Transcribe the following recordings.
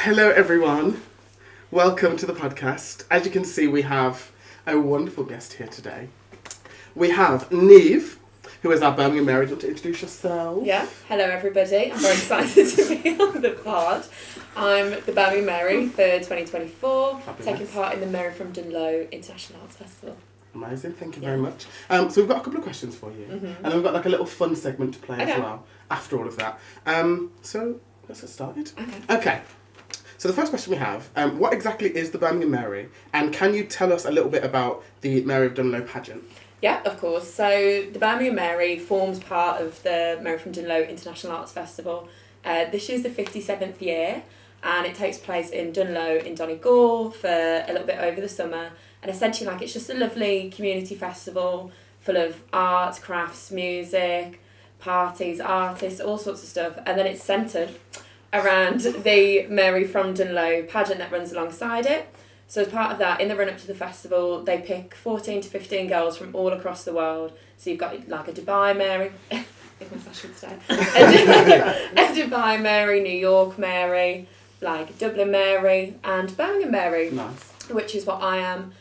Hello everyone, welcome to the podcast. As you can see, we have a wonderful guest here today. We have Niamh, who is our Birmingham Mary. Do you want to introduce yourself? Yeah, hello everybody. I'm very excited to be on the pod. I'm the Birmingham Mary for 2024, taking part in the Mary from Dungloe International Arts Festival. Amazing, thank you very much. So we've got a couple of questions for you, and then we've got like a little fun segment to play as well after all of that. So let's get started. Okay. So the first question we have, what exactly is the Birmingham Mary, and can you tell us a little bit about the Mary of Dungloe pageant? Yeah, of course. So the Birmingham Mary forms part of the Mary from Dungloe International Arts Festival. This year's the 57th year, and it takes place in Dungloe in Donegal for a little bit over the summer. And essentially, like, it's just a lovely community festival full of arts, crafts, music, parties, artists, all sorts of stuff. And then it's centred around the Mary from Dungloe pageant that runs alongside it. So as part of that, in the run-up to the festival, they pick 14 to 15 girls from all across the world. So you've got like a Dubai Mary, I think my sash would stay, a Dubai Mary, New York Mary, like Dublin Mary, and Birmingham Mary, which is what I am.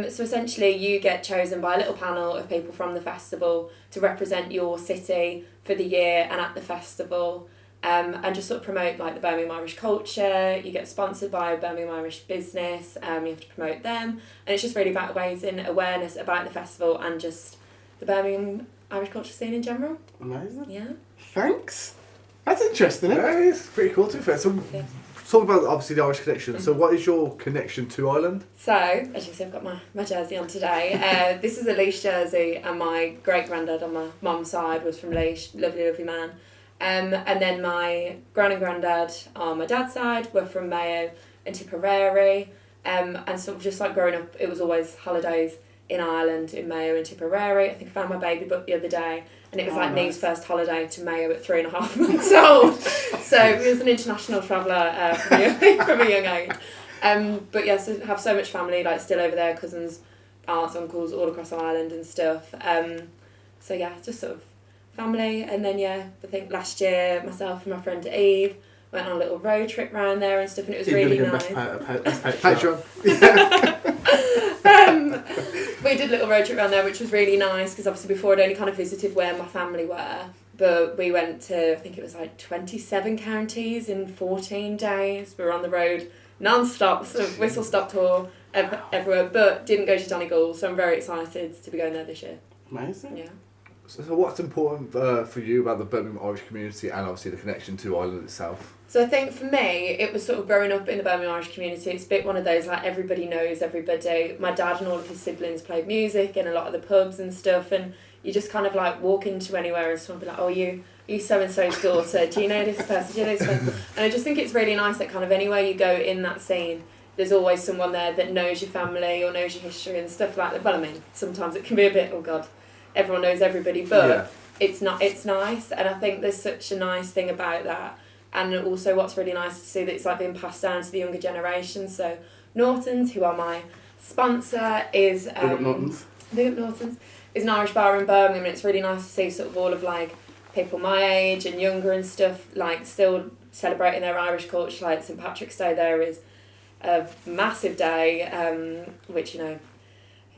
So essentially you get chosen by a little panel of people from the festival to represent your city for the year and at the festival. And just sort of promote like the Birmingham Irish culture. You get sponsored by a Birmingham Irish business, you have to promote them, and it's just really about raising awareness about the festival and just the Birmingham Irish culture scene in general. Amazing. Yeah. Thanks. That's interesting, isn't it? Yeah, it's pretty cool to be fair. So, talk about obviously the Irish connection. So what is your connection to Ireland? So, as you can see, I've got my jersey on today. This is a Reiss jersey, and my great-granddad on my mum's side was from Reiss, lovely, lovely man. And then my gran and granddad on my dad's side were from Mayo and Tipperary. And sort of just like growing up, it was always holidays in Ireland, in Mayo and Tipperary. I think I found my baby book the other day, and it was Niamh's first holiday to Mayo at 3.5 months old. So he was an international traveller from a young age. But yeah, so have so much family like still over there, cousins, aunts, uncles, all across Ireland and stuff. So yeah, just sort of family. And then I think last year myself and my friend Eve went on a little road trip around there and stuff, and it was really nice. Patreon. We did a little road trip around there, which was really nice because obviously before I'd only kind of visited where my family were, but we went to, I think it was like 27 counties in 14 days. We were on the road non-stop, sort of whistle-stop tour everywhere, but didn't go to Donegal, so I'm very excited to be going there this year. Amazing. Yeah. So what's important for you about the Birmingham Irish community and obviously the connection to Ireland itself? So I think for me, it was sort of growing up in the Birmingham Irish community. It's a bit one of those, like, everybody knows everybody. My dad and all of his siblings played music in a lot of the pubs and stuff, and you just kind of like walk into anywhere and someone will be like, oh, you so-and-so's daughter, do you know this person, do you know this person? And I just think it's really nice that kind of anywhere you go in that scene, there's always someone there that knows your family or knows your history and stuff like that. Well, I mean, sometimes it can be a bit, oh God, everyone knows everybody, but it's nice, and I think there's such a nice thing about that. And also what's really nice to see that it's like being passed down to the younger generation. So Norton's, who are my sponsor, is Big up Norton's. Big up Norton's is an Irish bar in Birmingham, and it's really nice to see sort of all of like people my age and younger and stuff like still celebrating their Irish culture. Like St Patrick's Day there is a massive day, which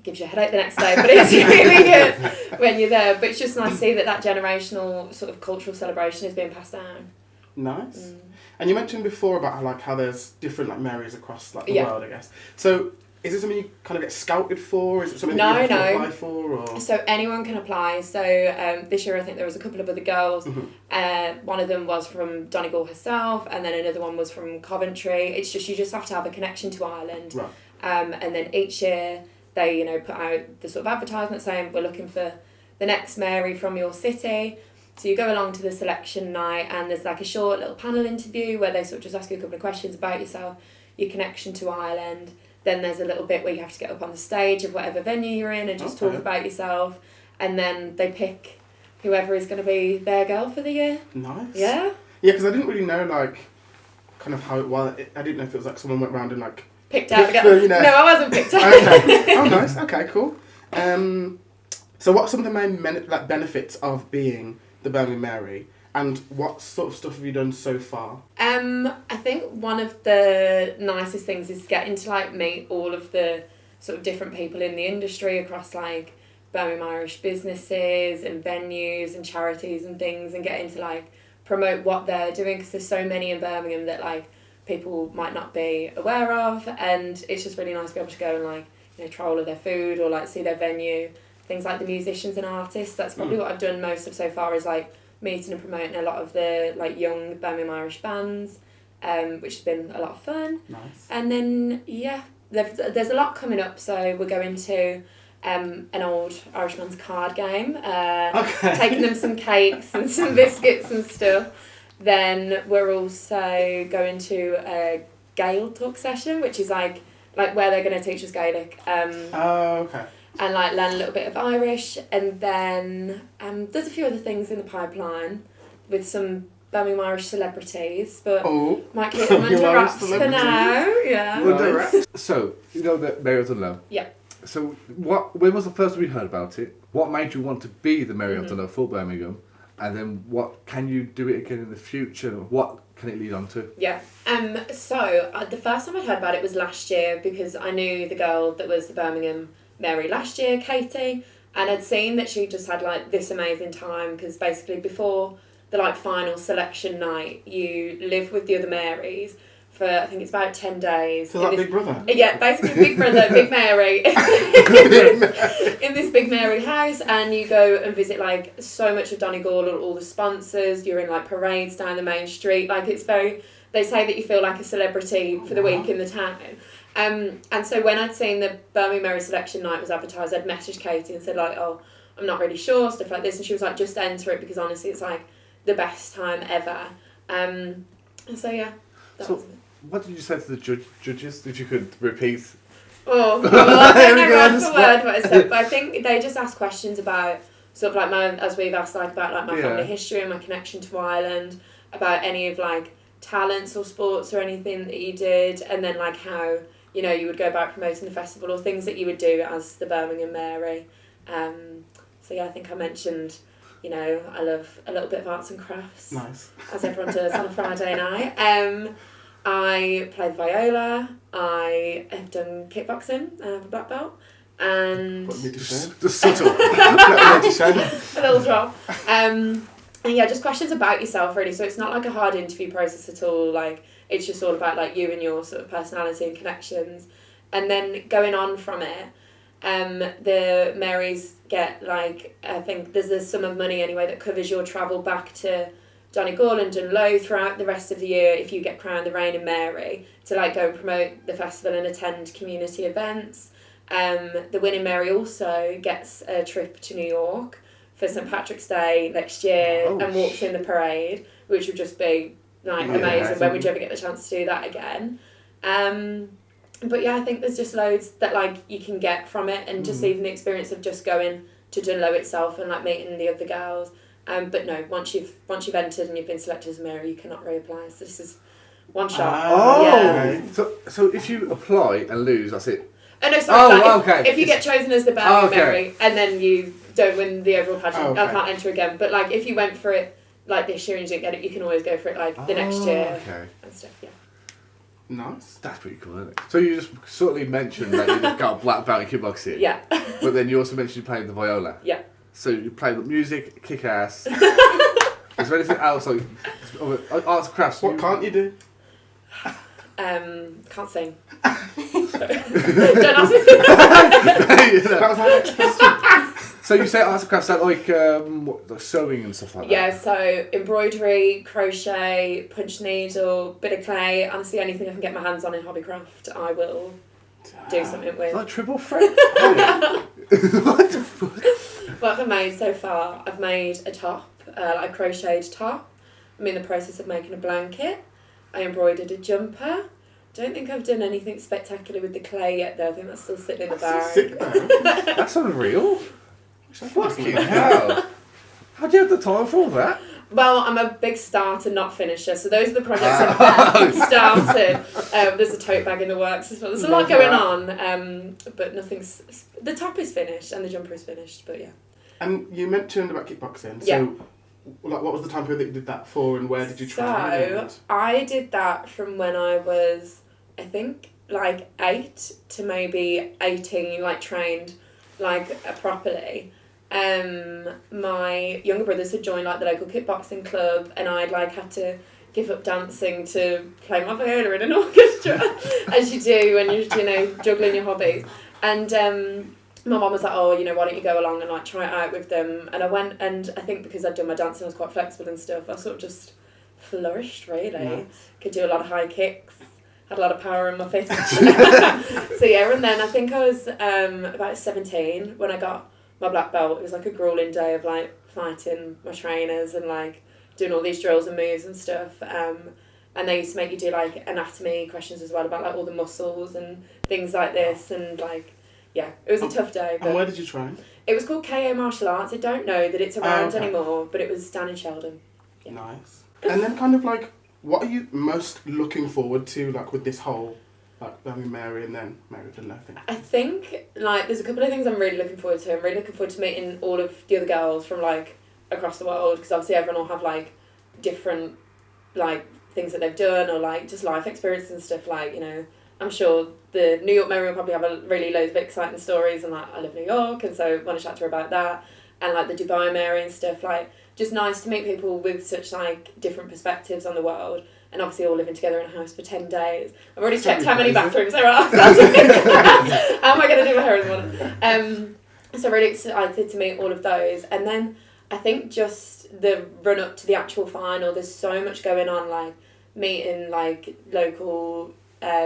gives you a headache the next day, but it's really good when you're there. But it's just nice to see that generational sort of cultural celebration is being passed down. Nice. And you mentioned before about how there's different like Marys across like the world, I guess. So is it something you kind of get scouted for? Is it something that you have to apply for? Or? So anyone can apply. So this year I think there was a couple of other girls. One of them was from Donegal herself, and then another one was from Coventry. It's just, you just have to have a connection to Ireland. Right. And then each year they, put out the sort of advertisement saying, we're looking for the next Mary from your city. So you go along to the selection night, and there's like a short little panel interview where they sort of just ask you a couple of questions about yourself, your connection to Ireland. Then there's a little bit where you have to get up on the stage of whatever venue you're in and just talk about yourself. And then they pick whoever is going to be their girl for the year. Nice. Yeah? Yeah, because I didn't really know kind of how it was. I didn't know if it was like someone went around and picked out the girl. No, I wasn't picked out. Okay. Oh, nice. Okay, cool. So what are some of the main benefits of being the Birmingham Mary, And what sort of stuff have you done so far? I think one of the nicest things is getting to like meet all of the sort of different people in the industry across like Birmingham Irish businesses and venues and charities and things, and getting to like promote what they're doing, because there's so many in Birmingham that like people might not be aware of, and it's just really nice to be able to go and like, you know, try all of their food or like see their venue, things like the musicians and artists. That's probably what I've done most of so far, is like meeting and promoting a lot of the like young Birmingham Irish bands, which has been a lot of fun. Nice. And then there's a lot coming up, so we're going to an old Irishman's card game, taking them some cakes and some biscuits and stuff. Then we're also going to a Gael talk session, which is like where they're going to teach us Gaelic. Okay. And like learn a little bit of Irish. And then there's a few other things in the pipeline with some Birmingham Irish celebrities, but might keep them under wraps for now. Yeah. Nice. So, you know that Mary of Dungloe? Yeah. So, when was the first time you heard about it? What made you want to be the Mary of Dungloe for Birmingham? And then can you do it again in the future? What can it lead on to? Yeah. So the first time I heard about it was last year, because I knew the girl that was the Birmingham Mary last year, Katie, and I'd seen that she just had like this amazing time, because basically before the like final selection night, you live with the other Marys for, I think it's about 10 days. So like Big Brother? Yeah, basically Big Brother, Big Mary, in this Big Mary house, and you go and visit like so much of Donegal, all the sponsors, you're in like parades down the main street, like it's very, they say that you feel like a celebrity for the week in the town. And so when I'd seen the Birmingham Mary selection night was advertised, I'd messaged Katie and said like, oh, I'm not really sure, stuff like this, and she was like, just enter it, because honestly it's like the best time ever. And so yeah, that was it. What did you say to the judges, if you could repeat? Oh, well, I don't know word for word what I said, but I think they just asked questions about sort of like as we've asked, like about like my family history and my connection to Ireland, about any of like talents or sports or anything that you did, and then like how, you know, you would go about promoting the festival or things that you would do as the Birmingham Mary. So yeah, I think I mentioned, you know, I love a little bit of arts and crafts. Nice. As everyone does on a Friday night. I play the viola. I have done kickboxing. I have a black belt. And Put me to shame. The subtle. Put me to shame. a little drop. And yeah, just questions about yourself really. So it's not like a hard interview process at all. Like it's just all about like you and your sort of personality and connections. And then going on from it, the Marys get like, I think there's a sum of money anyway that covers your travel back to Donegal and Dungloe throughout the rest of the year if you get crowned the Reigning Mary, to like go and promote the festival and attend community events. The winning Mary also gets a trip to New York for St Patrick's Day next year and walks in the parade, which would just be like amazing. When would you ever get the chance to do that again? But yeah, I think there's just loads that like you can get from it, and just even the experience of just going to Dungloe itself and like meeting the other girls. But no, once you've entered and you've been selected as a Mary, you cannot reapply. So this is one shot. Yeah. So if you apply and lose, that's it. Oh no, sorry. Okay. If you get chosen as the Birmingham Mary and then you don't win the overall pageant, I can't enter again. But like if you went for it like this year and you didn't get it, you can always go for it like the next year and stuff. Yeah. Nice. That's pretty cool, isn't it? So you just sort of mentioned that you got a black belt in kickboxing. Yeah. But then you also mentioned you played the viola. Yeah. So you play the music, kick ass. Is there anything else like arts and crafts? What can't you do? Can't sing. Don't ask me. That was our next question. So you say arts and crafts, that like sewing and stuff like that? Yeah, so embroidery, crochet, punch needle, bit of clay, honestly anything I can get my hands on in hobbycraft, I will do something with. Is that triple threat? What the fuck? What have I made so far? I've made a top, like a crocheted top. I'm in the process of making a blanket. I embroidered a jumper. Don't think I've done anything spectacular with the clay yet though. I think that's still sitting in the bag. Sick, though. That's unreal. Fucking hell. How do you have the time for all that? Well, I'm a big starter, not finisher. So those are the projects I've started. There's a tote bag in the works as well. There's a lot going on, but nothing's... The top is finished and the jumper is finished, but yeah. And you mentioned about kickboxing. So like, what was the time period that you did that for, and where did you try? So, I did that from when I was, I think, like 8 to maybe 18, like trained, like properly. My younger brothers had joined like the local kickboxing club, and I'd like had to give up dancing to play my viola in an orchestra, as you do when you're, you know, juggling your hobbies. And my mum was like, oh, you know, why don't you go along and like try it out with them? And I went, and I think because I'd done my dancing, I was quite flexible and stuff. I sort of just flourished, really. Nice. Could do a lot of high kicks, had a lot of power in my fists. So yeah, and then I think I was about 17 when I got my black belt. It was like a grueling day of like fighting my trainers and like doing all these drills and moves and stuff. And they used to make you do like anatomy questions as well about like all the muscles and things like this, and like, yeah, it was a tough day. But and where did you train? It was called KA Martial Arts. I don't know that it's around anymore, but it was down in Sheldon. Yeah. Nice. And then kind of like, what are you most looking forward to, like with this whole like Birmingham Mary and then Mary of Dungloe thing? I think like there's a couple of things I'm really looking forward to. I'm really looking forward to meeting all of the other girls from like across the world, because obviously everyone will have like different like things that they've done or like just life experiences and stuff. Like, you know, I'm sure the New York Mary will probably have a really loads of exciting stories, and like I live in New York, and so I want to chat to her about that, and like the Dubai Mary and stuff. Like, just nice to meet people with such like different perspectives on the world, and obviously all living together in a house for 10 days. I've already checked how many bathrooms there are. How am I going to do my hair in the morning? So really excited to meet all of those. And then I think just the run up to the actual final, there's so much going on, like meeting like local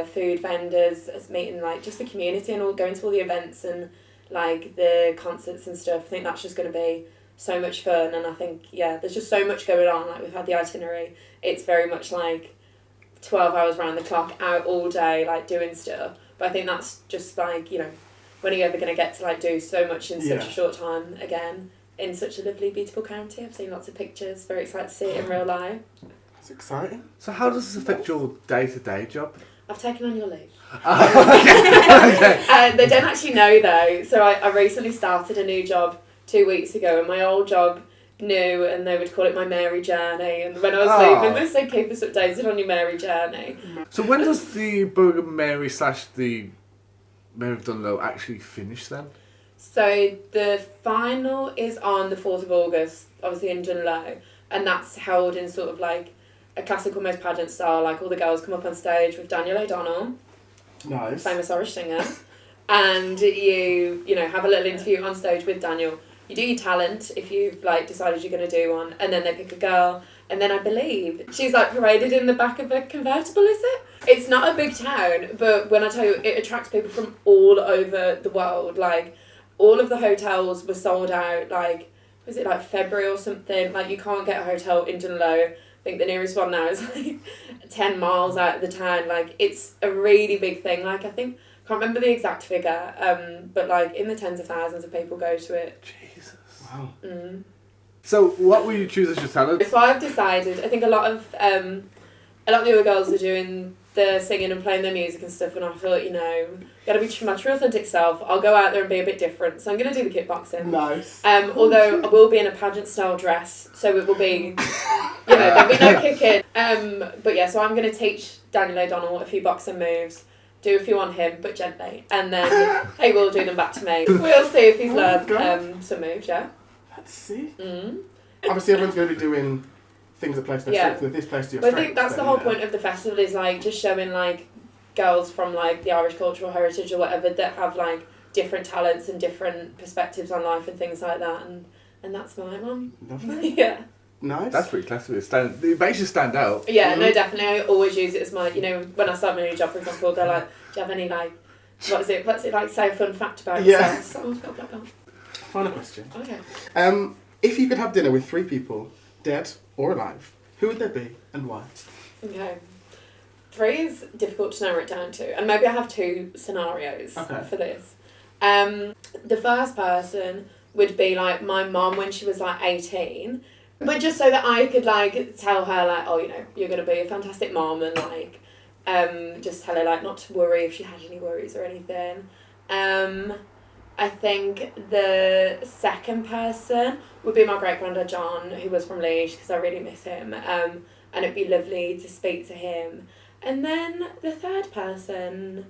food vendors, meeting like just the community and all, going to all the events and like the concerts and stuff. I think that's just going to be so much fun. And I think, yeah, there's just so much going on. Like, we've had the itinerary, it's very much like 12 hours round the clock, out all day, like doing stuff. But I think that's just like, you know, when are you ever going to get to like do so much in such a short time again in such a lovely, beautiful county? I've seen lots of pictures, very excited to see it in real life. It's exciting. So how does this affect your day-to-day job? I've taken on your leave. Okay. They don't actually know though. So I recently started a new job 2 weeks ago, and my old job knew, and they would call it my Mary journey. And when I was leaving, they said keep us updated on your Mary journey. So when does the Birmingham Mary / the Mary of Dungloe actually finish then? So the final is on the 4th of August, obviously in Dungloe, and that's held in sort of like a classic almost pageant style. Like, all the girls come up on stage with Daniel O'Donnell, nice, famous Irish singer, and you know, have a little interview on stage with Daniel. You do your talent if you've like decided you're going to do one, and then they pick a girl, and then I believe she's like paraded in the back of a convertible, is it? It's not a big town, but when I tell you, it attracts people from all over the world. Like, all of the hotels were sold out, like, was it like February or something? Like, you can't get a hotel in Dungloe. I think the nearest one now is like 10 miles out of the town. Like, it's a really big thing. Like, I think, can't remember the exact figure, but like in the tens of thousands of people go to it. Jesus. Wow. Mm. So what will you choose as your talent? So I've decided, I think a lot of the other girls are doing the singing and playing their music and stuff, and I thought, you know, gotta be my true authentic self. I'll go out there and be a bit different. So I'm gonna do the kickboxing. Nice. Although I will be in a pageant style dress, so it will be, you know, there'll be no kicking. But yeah, so I'm gonna teach Daniel O'Donnell a few boxing moves, do a few on him, but gently, and then he will do them back to me. We'll see if he's learned some moves. Yeah. Let's see. Mm. Obviously, everyone's going to be doing things that plays their strengths, and if this plays to your But strengths, I think that's the whole point of the festival, is like just showing like girls from like the Irish cultural heritage or whatever that have like different talents and different perspectives on life and things like that, and that's my one. Lovely. Yeah. Nice. That's pretty classic. It makes you stand out. Yeah, no, definitely. I always use it as my, you know, when I start my new job, for example, I'll go like, do you have any like, what's it like, say a fun fact about yourself? Someone's got a black belt. Final question. Okay. If you could have dinner with 3 people, dead or alive, who would they be and why? Okay. 3 is difficult to narrow it down to, and maybe I have 2 scenarios for this. The first person would be like my mum when she was like 18, but just so that I could like tell her like, oh, you know, you're gonna be a fantastic mum, and like just tell her like not to worry if she had any worries or anything. I think the second person would be my great-granddad John, who was from Leeds, because I really miss him. And it'd be lovely to speak to him. And then the third person,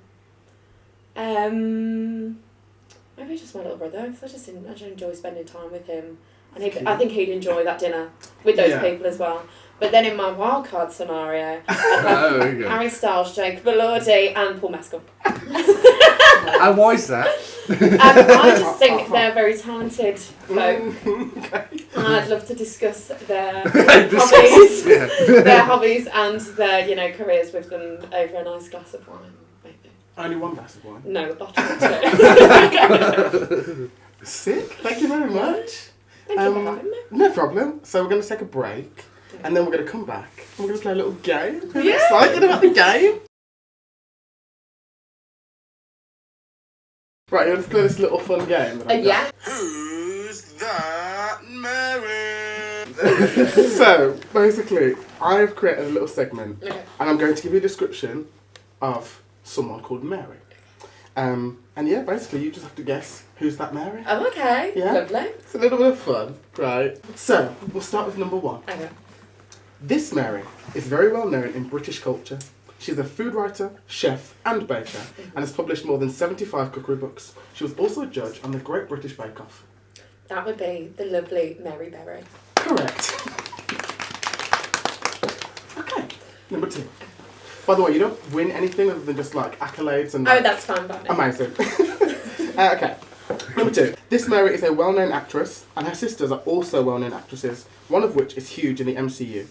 maybe just my little brother, because I just enjoy spending time with him. And I think he'd enjoy that dinner with those people as well. But then in my wildcard scenario, I'd have Harry Styles, Jacob Elordi and Paul Mescal. And why is that? I just think they're very talented folk. And I'd love to discuss their hobbies, their hobbies and their careers with them over a nice glass of wine, maybe. Only one glass of wine? No, a bottle or two. Sick. Thank you very much. Thank you for having me. No problem. So we're going to take a break. And then we're going to come back and we're going to play a little game. Are you excited about the game? Right, you want to play this little fun game? Yeah. Who's that Mary? So, basically, I've created a little segment and I'm going to give you a description of someone called Mary. And yeah, basically you just have to guess who's that Mary. Oh, okay. Yeah? Lovely. It's a little bit of fun, right? So, we'll start with number one. Okay. This Mary is very well known in British culture. She's a food writer, chef and baker and has published more than 75 cookery books. She was also a judge on the Great British Bake Off. That would be the lovely Mary Berry. Correct. Okay, number two. By the way, you don't win anything other than just like accolades and... Oh, that's fine by me. Amazing. Okay, number two. This Mary is a well-known actress and her sisters are also well-known actresses, one of which is huge in the MCU.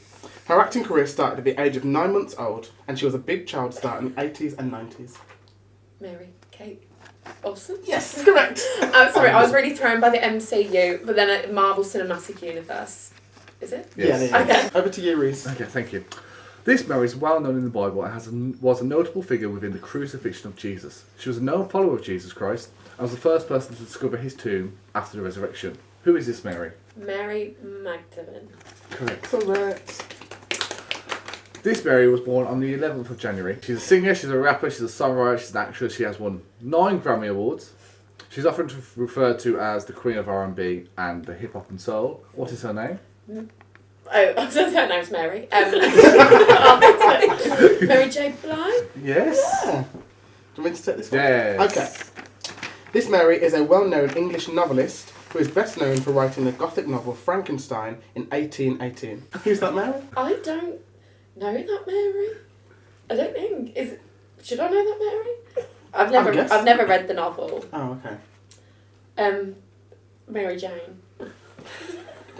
Her acting career started at the age of 9 months old and she was a big child star in the 80s and 90s. Mary Kate Olsen? Yes, correct. I'm sorry, I was really thrown by the MCU, but then at Marvel Cinematic Universe. Is it? Yes. Yeah. Okay. Over to you, Reiss. Okay, thank you. This Mary is well known in the Bible and was a notable figure within the crucifixion of Jesus. She was a known follower of Jesus Christ and was the first person to discover his tomb after the resurrection. Who is this Mary? Mary Magdalene. Correct. Correct. This Mary was born on the 11th of January. She's a singer, she's a rapper, she's a songwriter, she's an actress. She has won 9 Grammy Awards. She's often referred to as the Queen of R&B and the Hip Hop and Soul. What is her name? Oh, so her name's Mary. Mary J. Blige? Yes. Yeah. Do you want me to take this one? Yes. Okay. This Mary is a well-known English novelist who is best known for writing the Gothic novel Frankenstein in 1818. Who's that Mary? I don't know that Mary. I don't think. Should I know that Mary? I've never read the novel. Oh, okay. Mary Jane.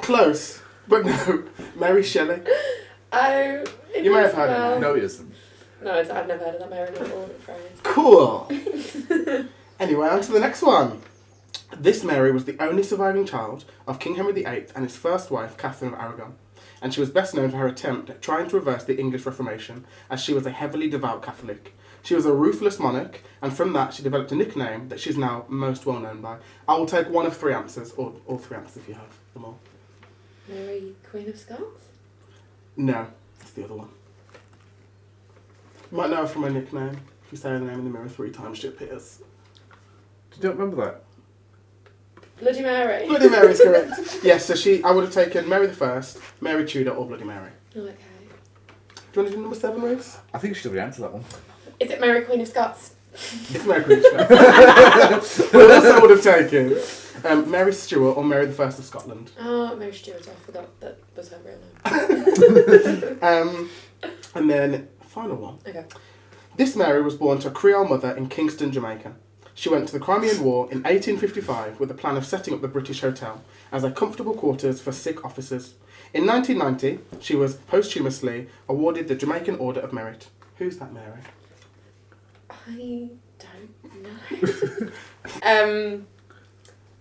Close, but no. Mary Shelley. Oh, You may have heard of her. No, he isn't. No, I've never heard of that Mary novel, I'm afraid. Cool. Anyway, on to the next one. This Mary was the only surviving child of King Henry VIII and his first wife, Catherine of Aragon, and she was best known for her attempt at trying to reverse the English Reformation, as she was a heavily devout Catholic. She was a ruthless monarch, and from that she developed a nickname that she's now most well known by. I will take one of 3 answers, or all 3 answers if you have them all. Mary, Queen of Scots? No, that's the other one. You might know her from her nickname. If you say her name in the mirror 3 times, she appears. You don't remember that? Bloody Mary. Bloody Mary is correct. Yes, so I would have taken Mary the First, Mary Tudor, or Bloody Mary. Okay. Do you want to do number 7, Reiss? I think you should have answered that one. Is it Mary, Queen of Scots? It's Mary Queen of Scots. We also would have taken Mary Stuart or Mary the First of Scotland. Oh, Mary Stuart. I forgot that was her real name. And then, final one. Okay. This Mary was born to a Creole mother in Kingston, Jamaica. She went to the Crimean War in 1855 with the plan of setting up the British Hotel as a comfortable quarters for sick officers. In 1990, she was posthumously awarded the Jamaican Order of Merit. Who's that Mary? I don't know.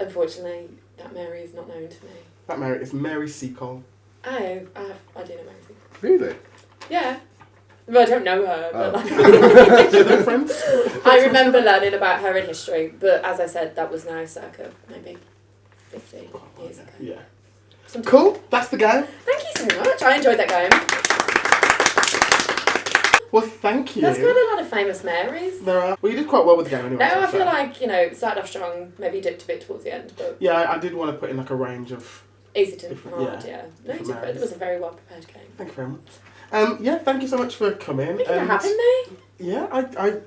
Unfortunately, that Mary is not known to me. That Mary is Mary Seacole. Oh, I do know Mary Seacole. Really? Yeah. Well, I don't know her, but They're friends? I remember learning about her in history, but as I said, that was now circa maybe 50 years ago. Yeah. Sometimes. Cool, that's the game. Thank you so much. I enjoyed that game. Well, thank you. There's quite a lot of famous Marys. There are. Well, you did quite well with the game anyway. No, I feel like, it started off strong, maybe dipped a bit towards the end, but... Yeah, I did want to put in like a range of... Easy to different, hard, yeah. No, it was a very well prepared game. Thank you very much. Yeah, thank you so much for coming. Thank you for having me. Yeah,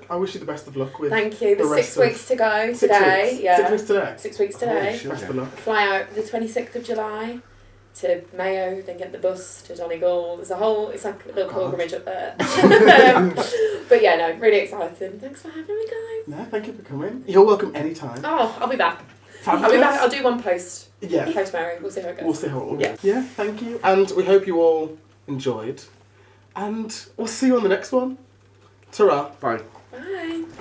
I wish you the best of luck with. Thank you. There's 6 weeks to go today. 6 weeks? Yeah. 6 weeks today? 6 weeks today. Best of luck. Fly out the 26th of July to Mayo, then get the bus to Donegal. There's it's like a little pilgrimage up there. But yeah, no, really exciting. Thanks for having me, guys. No, thank you for coming. You're welcome anytime. Oh, I'll be back. Fabulous. I'll be back. I'll do one post. Yeah. Post Mary. We'll see how it goes. We'll see how it all goes. goes. Yeah, thank you. And we hope you all enjoyed. And we'll see you on the next one. Ta-ra. Bye. Bye.